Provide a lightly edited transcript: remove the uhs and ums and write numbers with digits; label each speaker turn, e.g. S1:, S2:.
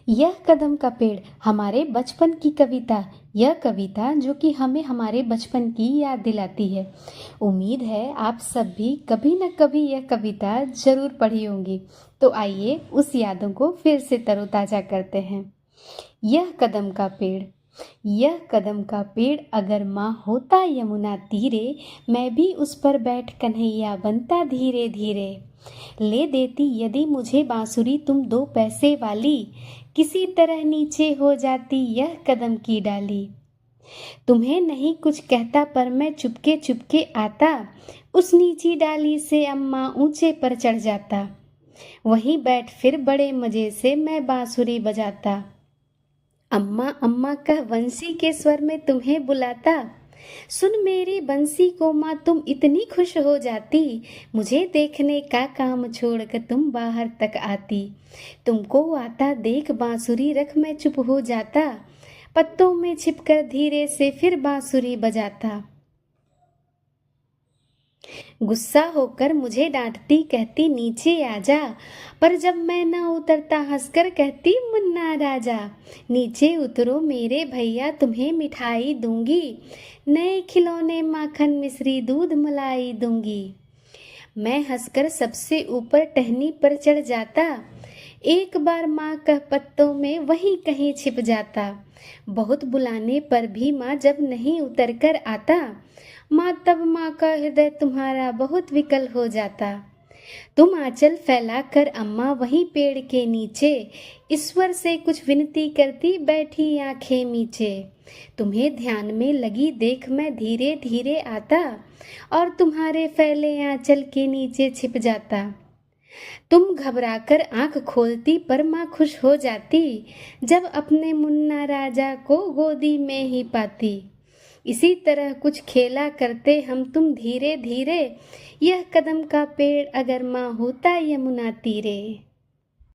S1: यह कदम का पेड़ हमारे बचपन की कविता। यह कविता जो कि हमें हमारे बचपन की याद दिलाती है। उम्मीद है आप सब भी कभी न कभी यह कविता जरूर पढ़ी होंगी। तो आइए उस यादों को फिर से तरोताजा करते हैं। यह कदम का पेड़। यह कदम का पेड़ अगर माँ होता यमुना तीरे, मैं भी उस पर बैठ कन्हैया बनता धीरे धीरे। ले देती यदि मुझे बांसुरी तुम 2 पैसे वाली, किसी तरह नीचे हो जाती यह कदम की डाली। तुम्हें नहीं कुछ कहता पर मैं चुपके चुपके आता, उस नीची डाली से अम्मा ऊंचे पर चढ़ जाता। वहीं बैठ फिर बड़े मजे से मैं बांसुरी बजाता। अम्मा अम्मा कह बंसी के स्वर में तुम्हें बुलाता। सुन मेरी बंसी को माँ तुम इतनी खुश हो जाती, मुझे देखने का काम छोड़कर तुम बाहर तक आती। तुमको आता देख बांसुरी रख मैं चुप हो जाता, पत्तों में छिपकर धीरे से फिर बांसुरी बजाता। गुस्सा होकर मुझे डांटती कहती नीचे आजा, पर जब मैं न उतरता हंसकर कहती मुन्ना राजा। नीचे उतरो मेरे भैया तुम्हें मिठाई दूंगी, नए खिलौने माखन मिश्री दूध मलाई दूंगी। मैं हंसकर सबसे ऊपर टहनी पर चढ़ जाता, एक बार माँ कह पत्तों में वहीं कहीं छिप जाता। बहुत बुलाने पर भी माँ जब नहीं उतर कर आता, माँ तब माँ का हृदय तुम्हारा बहुत विकल हो जाता। तुम आंचल फैला कर अम्मा वहीं पेड़ के नीचे, ईश्वर से कुछ विनती करती बैठी आंखें मीचे। तुम्हें ध्यान में लगी देख मैं धीरे धीरे आता, और तुम्हारे फैले आंचल के नीचे छिप जाता। तुम घबराकर आंख खोलती पर माँ खुश हो जाती, जब अपने मुन्ना राजा को गोदी में ही पाती। इसी तरह कुछ खेला करते हम तुम धीरे धीरे, यह कदम का पेड़ अगर माँ होता यमुना तीरे।